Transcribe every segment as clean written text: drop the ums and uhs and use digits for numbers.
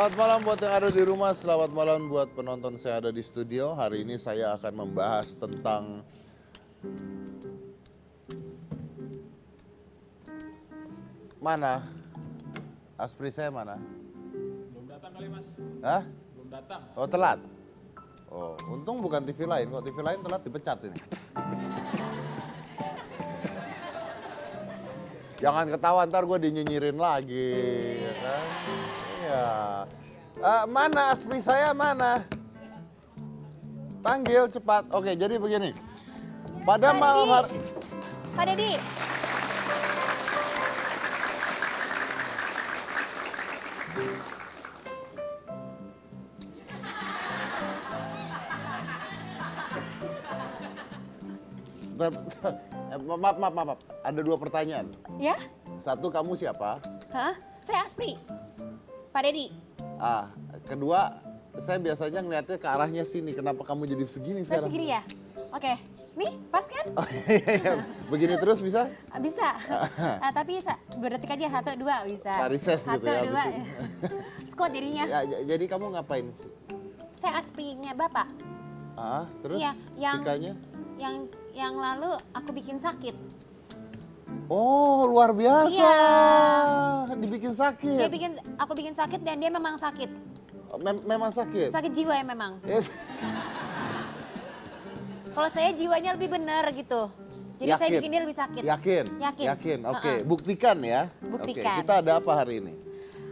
Selamat malam buat yang ada di rumah, selamat malam buat penonton saya ada di studio. Hari ini saya akan membahas tentang mana? Aspri saya mana? Belum datang kali mas. Hah? Belum datang. Oh telat? Oh untung bukan TV lain, kok TV lain telat dipecat ini. Jangan ketawa ntar gue dinyinyirin lagi, ya kan? Iya. Mana Aspri saya mana? Panggil cepat. Oke jadi begini. Pada malam hari... Pak Deddy. Maaf. Ada dua pertanyaan. Ya? Satu, kamu siapa? Hah? Saya Aspri. Pak Deddy. Kedua, saya biasanya ngeliatnya ke arahnya sini. Kenapa kamu jadi segini Saya sekarang? segini ya? Oke. Nih, pas kan? Oh, iya. Begini terus bisa? Bisa. Tapi 2 detik aja, 1, 2 bisa. Parises gitu ya, 1, 2. abis ini. Squat jadinya. Ya, jadi kamu ngapain sih? Saya Asprinya Bapak. Terus Iya, tikanya? Yang lalu aku bikin sakit. Oh, luar biasa. Iya. Dibikin sakit. Aku bikin sakit dan dia memang sakit. Memang sakit? Sakit jiwa ya memang. Yes. Kalau saya jiwanya lebih benar gitu. Jadi saya Yakin? bikin dia lebih sakit. Yakin. Oke, buktikan ya. Buktikan. Oke, kita ada apa hari ini?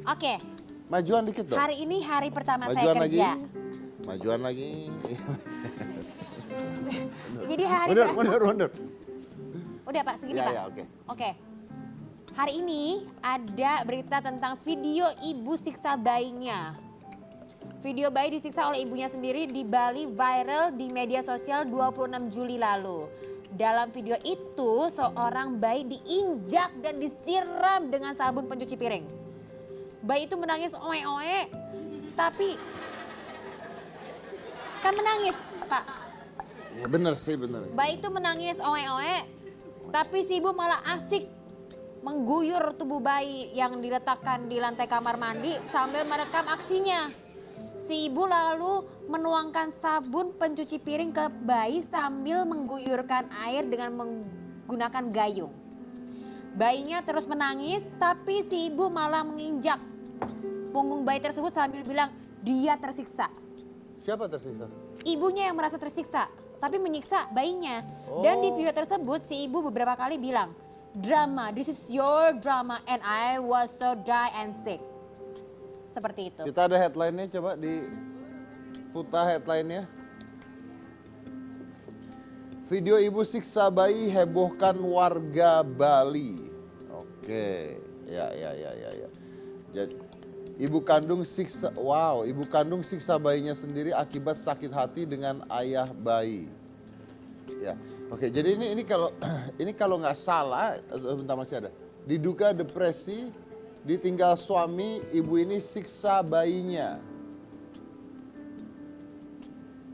Oke. Majuan dikit dong. Hari ini hari pertama Majuan saya kerja. Majuan lagi. Jadi hari Mundur. Udah Pak, segini Ya, Pak. ya, oke. Oke. Hari ini ada berita tentang video ibu siksa bayinya. Video bayi disiksa oleh ibunya sendiri di Bali viral di media sosial 26 Juli lalu. Dalam video itu seorang bayi diinjak dan disiram dengan sabun pencuci piring. Bayi itu menangis oe-oe, tapi kan menangis Pak. Ya bener sih, bener. Bayi itu menangis oe-oe, tapi si ibu malah asik mengguyur tubuh bayi yang diletakkan di lantai kamar mandi sambil merekam aksinya. Si ibu lalu menuangkan sabun pencuci piring ke bayi sambil mengguyurkan air dengan menggunakan gayung. Bayinya terus menangis, tapi si ibu malah menginjak punggung bayi tersebut sambil bilang dia tersiksa. Siapa tersiksa? Ibunya yang merasa tersiksa, tapi menyiksa bayinya. Dan di video tersebut si ibu beberapa kali bilang, drama, this is your drama and I was so dry and sick. Seperti itu. Kita ada headline-nya, coba diputar headline-nya. Video ibu siksa bayi hebohkan warga Bali. Oke, ya. Jadi ibu kandung siksa bayinya sendiri akibat sakit hati dengan ayah bayi. Ya, oke. Jadi ini kalau nggak salah, bentar masih ada. Diduga depresi, ditinggal suami, ibu ini siksa bayinya.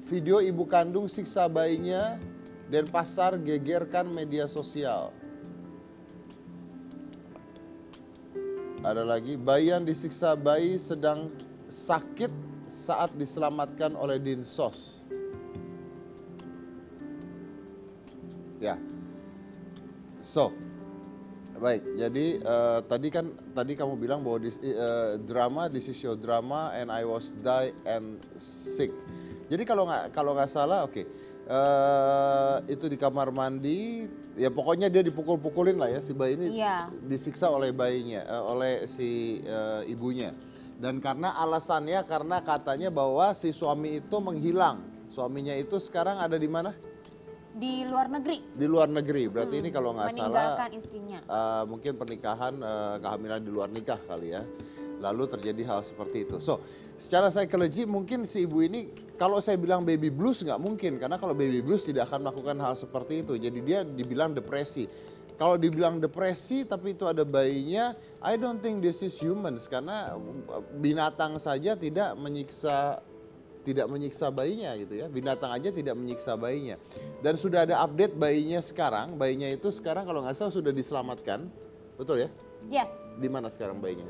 Video ibu kandung siksa bayinya dan pasar gegerkan media sosial. Ada lagi, bayi yang disiksa bayi sedang sakit saat diselamatkan oleh Dinsos. Ya, baik. Jadi tadi kamu bilang bahwa drama, this is your drama and I was die and sick. Jadi kalau nggak salah, oke. Itu di kamar mandi, ya pokoknya dia dipukul-pukulin lah ya si bayi ini. Iya. Disiksa oleh bayinya, oleh si ibunya. Dan karena alasannya karena katanya bahwa si suami itu menghilang. Suaminya itu sekarang ada di mana? Di luar negeri. Di luar negeri, berarti ini kalau nggak salah meninggalkan istrinya. mungkin pernikahan, kehamilan di luar nikah kali ya. Lalu terjadi hal seperti itu. So, secara psikologi mungkin si ibu ini, kalau saya bilang baby blues nggak mungkin. Karena kalau baby blues tidak akan melakukan hal seperti itu. Jadi dia dibilang depresi. Kalau dibilang depresi tapi itu ada bayinya, I don't think this is humans. Karena binatang saja tidak menyiksa bayinya gitu ya. Binatang aja tidak menyiksa bayinya. Dan sudah ada update bayinya sekarang. Bayinya itu sekarang kalau nggak salah sudah diselamatkan. Betul ya? Yes. Di mana sekarang bayinya?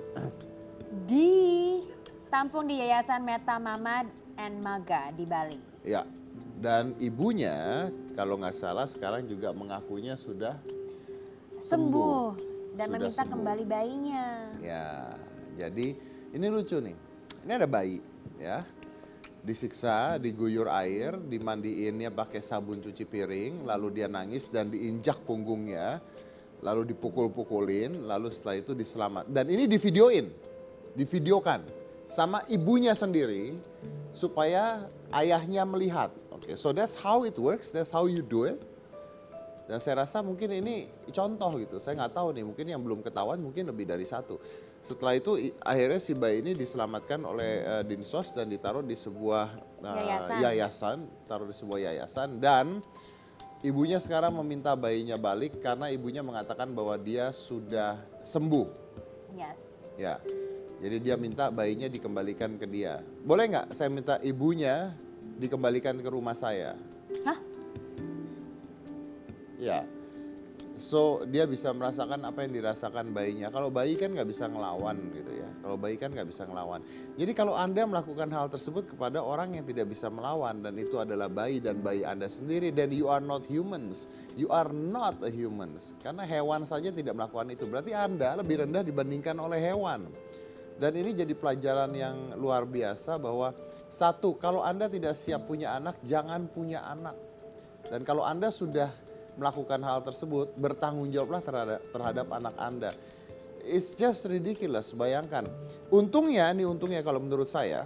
Di tampung di Yayasan Meta Mama and Maga di Bali. Ya, dan ibunya kalau nggak salah sekarang juga mengakunya sudah Sembuh dan Sudah meminta sembuh. kembali bayinya. ya. Jadi ini lucu nih. Ini ada bayi ya. Disiksa, diguyur air, dimandiinnya pakai sabun cuci piring, lalu dia nangis dan diinjak punggungnya, lalu dipukul-pukulin, lalu setelah itu diselamat. Dan ini divideokan sama ibunya sendiri supaya ayahnya melihat. Oke, so that's how it works, that's how you do it. Dan saya rasa mungkin ini contoh gitu, saya nggak tahu nih, mungkin yang belum ketahuan mungkin lebih dari satu. Setelah itu akhirnya si bayi ini diselamatkan oleh Dinsos dan ditaruh di sebuah taruh di sebuah yayasan dan ibunya sekarang meminta bayinya balik karena ibunya mengatakan bahwa dia sudah sembuh. Yes. Ya, jadi dia minta bayinya dikembalikan ke dia. Boleh nggak saya minta ibunya dikembalikan ke rumah saya? Hah? Ya, so dia bisa merasakan apa yang dirasakan bayinya. Kalau bayi kan nggak bisa ngelawan gitu ya. Kalau bayi kan nggak bisa ngelawan. Jadi kalau Anda melakukan hal tersebut kepada orang yang tidak bisa melawan dan itu adalah bayi dan bayi Anda sendiri, then you are not humans. You are not a humans. Karena hewan saja tidak melakukan itu. Berarti Anda lebih rendah dibandingkan oleh hewan. Dan ini jadi pelajaran yang luar biasa bahwa satu, kalau Anda tidak siap punya anak, jangan punya anak. Dan kalau Anda sudah melakukan hal tersebut, bertanggung jawablah terhadap anak Anda. It's just ridiculous, bayangkan. Untungnya kalau menurut saya,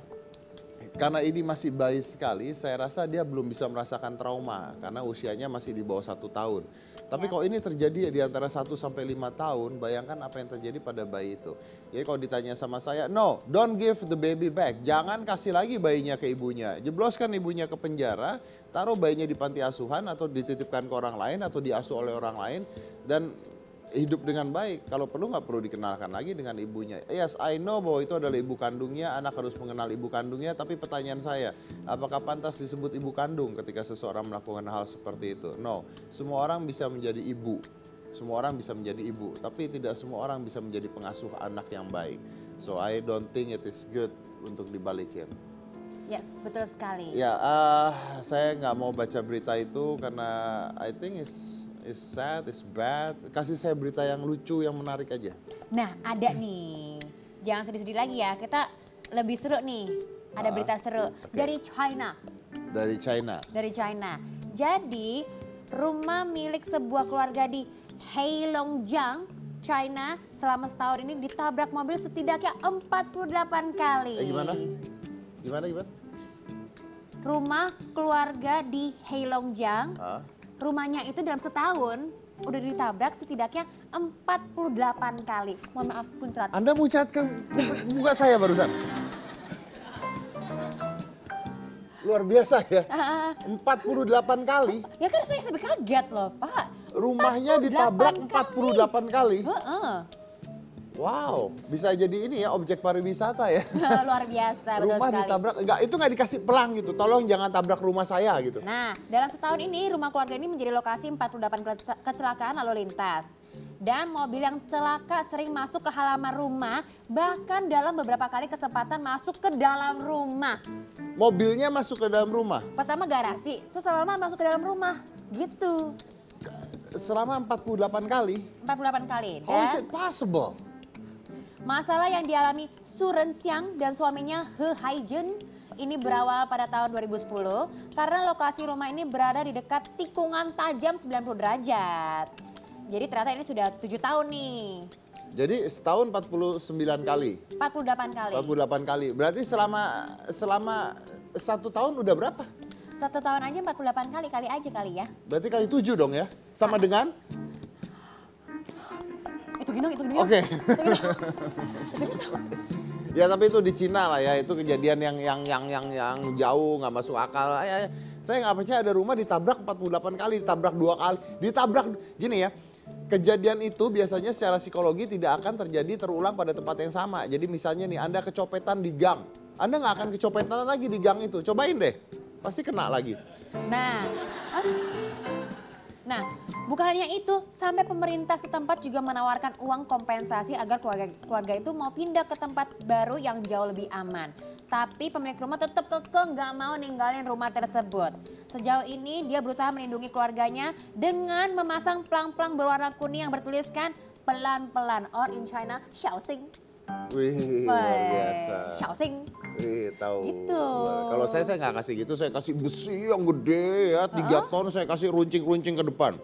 karena ini masih bayi sekali, saya rasa dia belum bisa merasakan trauma, karena usianya masih di bawah 1 tahun. Tapi kalau ini terjadi di antara 1 sampai 5 tahun, bayangkan apa yang terjadi pada bayi itu. Jadi kalau ditanya sama saya, no, don't give the baby back. Jangan kasih lagi bayinya ke ibunya. Jebloskan ibunya ke penjara, taruh bayinya di panti asuhan atau dititipkan ke orang lain atau diasuh oleh orang lain dan hidup dengan baik. Kalau perlu nggak perlu dikenalkan lagi dengan ibunya. Yes, I know bahwa itu adalah ibu kandungnya, anak harus mengenal ibu kandungnya, tapi pertanyaan saya, apakah pantas disebut ibu kandung ketika seseorang melakukan hal seperti itu? No, semua orang bisa menjadi ibu. Semua orang bisa menjadi ibu, tapi tidak semua orang bisa menjadi pengasuh anak yang baik. So I don't think it is good untuk dibalikin. Yes, betul sekali. Ya, saya nggak mau baca berita itu karena I think it's sad, it's bad. Kasih saya berita yang lucu, yang menarik aja. Nah, ada nih. Jangan sedih-sedih lagi ya. Kita lebih seru nih. Ada berita seru dari China. Dari China. Dari China. Jadi, rumah milik sebuah keluarga di Heilongjiang, China selama setahun ini ditabrak mobil setidaknya 48 kali. Gimana? Gimana? Rumah keluarga di Heilongjiang. Hah? Rumahnya itu dalam setahun udah ditabrak setidaknya 48 kali. Mohon maaf Puntrat. Anda mau catkan muka saya barusan. Luar biasa ya. 48 kali. Ya kan saya sampai kaget loh Pak. Rumahnya ditabrak 48 kali. Heeh. Wow, bisa jadi ini ya objek pariwisata ya. Luar biasa, betul Rumah sekali. ditabrak, itu nggak dikasih pelang gitu. Tolong jangan tabrak rumah saya gitu. Nah, dalam setahun ini rumah keluarga ini menjadi lokasi 48 kecelakaan lalu lintas. Dan mobil yang celaka sering masuk ke halaman rumah, bahkan dalam beberapa kali kesempatan masuk ke dalam rumah. Mobilnya masuk ke dalam rumah Pertama garasi, terus lama-lama masuk ke dalam rumah. Gitu. selama 48 kali. 48 kali. How is Dan it possible? masalah yang dialami Su Renxiang dan suaminya He Haijun ini berawal pada tahun 2010 karena lokasi rumah ini berada di dekat tikungan tajam 90 derajat. Jadi ternyata ini sudah 7 tahun nih. Jadi setahun 49 kali. 48 kali. 48 kali. Berarti selama 1 tahun udah berapa? 1 tahun aja 48 kali, kali aja kali ya. Berarti kali 7 dong ya? Sama dengan? Itu gini. Oke. Ya tapi itu di Cina lah ya, itu kejadian yang jauh, nggak masuk akal. Saya nggak percaya ada rumah ditabrak 48 kali, ditabrak 2 kali, ditabrak gini ya. Kejadian itu biasanya secara psikologi tidak akan terjadi terulang pada tempat yang sama. Jadi misalnya nih Anda kecopetan di gang, Anda nggak akan kecopetan lagi di gang itu. Cobain deh, pasti kena lagi. Nah, Nah, bukan hanya itu, sampai pemerintah setempat juga menawarkan uang kompensasi agar keluarga itu mau pindah ke tempat baru yang jauh lebih aman. Tapi pemilik rumah tetap kekeh nggak mau ninggalin rumah tersebut. Sejauh ini dia berusaha melindungi keluarganya dengan memasang pelang-pelang berwarna kuning yang bertuliskan pelan-pelan or in China, Xiaoxing. Wih, luar biasa. Xiaoxing. Wih, tahu. Gitu. Kalau saya nggak kasih gitu, saya kasih besi yang gede ya, 3 ton, saya kasih runcing-runcing ke depan.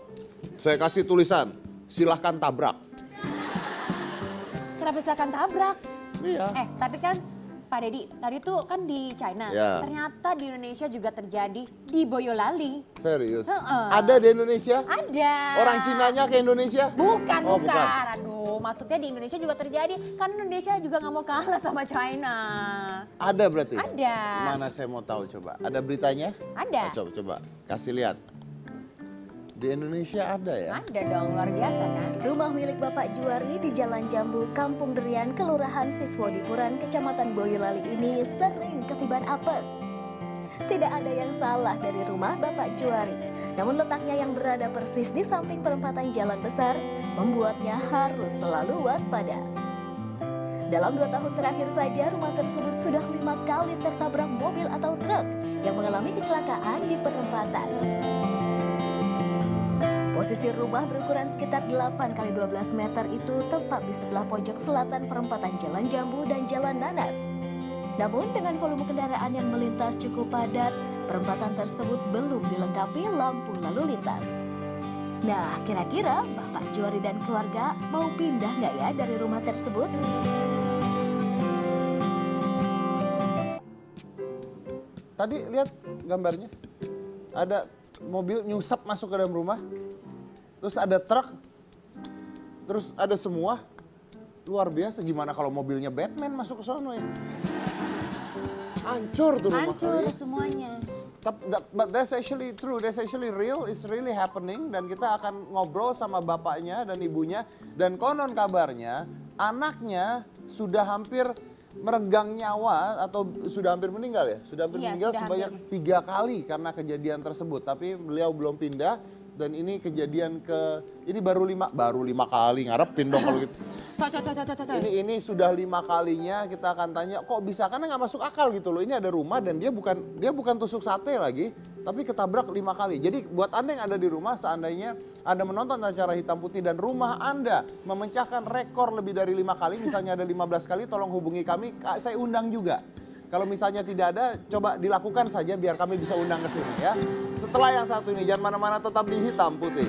Saya kasih tulisan, silahkan tabrak. Kenapa silakan tabrak? Iya. Tapi kan Pak Deddy, tadi tuh kan di China, Ya. ternyata di Indonesia juga terjadi di Boyolali. Serius? Heeh. Ada di Indonesia? Ada. Orang Cinanya ke Indonesia? Bukan, Oh, bukan. Aduh, maksudnya di Indonesia juga terjadi. Kan Indonesia juga nggak mau kalah sama China. Ada berarti? Ada. Mana saya mau tahu coba. Ada beritanya? Ada. Coba, kasih lihat. Di Indonesia ada ya? Ada dong, luar biasa kan? Rumah milik Bapak Juari di Jalan Jambu, Kampung Derian, Kelurahan Siswodipuran, Kecamatan Boyolali ini sering ketiban apes. Tidak ada yang salah dari rumah Bapak Juari, namun letaknya yang berada persis di samping perempatan jalan besar membuatnya harus selalu waspada. Dalam 2 tahun terakhir saja, rumah tersebut sudah 5 kali tertabrak mobil atau truk yang mengalami kecelakaan di perempatan. Posisi rumah berukuran sekitar 8 x 12 meter itu tepat di sebelah pojok selatan perempatan Jalan Jambu dan Jalan Nanas. Namun dengan volume kendaraan yang melintas cukup padat, perempatan tersebut belum dilengkapi lampu lalu lintas. Nah, kira-kira Bapak Juari dan keluarga mau pindah nggak ya dari rumah tersebut? Tadi lihat gambarnya. Ada mobil nyusap masuk ke dalam rumah. Terus ada truk. Terus ada semua. Luar biasa, gimana kalau mobilnya Batman masuk ke sono ya? Hancur tuh rumah Hancur kali ya. semuanya. But that's actually true, that's actually real, it's really happening. Dan kita akan ngobrol sama bapaknya dan ibunya. Dan konon kabarnya anaknya sudah hampir meregang nyawa atau sudah hampir meninggal ya? Sudah hampir Iya, meninggal sudah sebanyak 3 kali karena kejadian tersebut. Tapi beliau belum pindah dan ini kejadian ini baru lima kali, ngarepin dong kalau gitu. Ini sudah 5 kalinya. Kita akan tanya kok bisa, karena nggak masuk akal gitu loh. Ini ada rumah dan dia bukan tusuk sate lagi, tapi ketabrak 5 kali. Jadi buat Anda yang ada di rumah, seandainya Anda menonton acara Hitam Putih dan rumah Anda memecahkan rekor lebih dari 5 kali, misalnya ada 15 kali, tolong hubungi kami, saya undang juga. Kalau misalnya tidak ada, coba dilakukan saja biar kami bisa undang ke sini ya. Setelah yang satu ini, jangan mana-mana, tetap di Hitam Putih.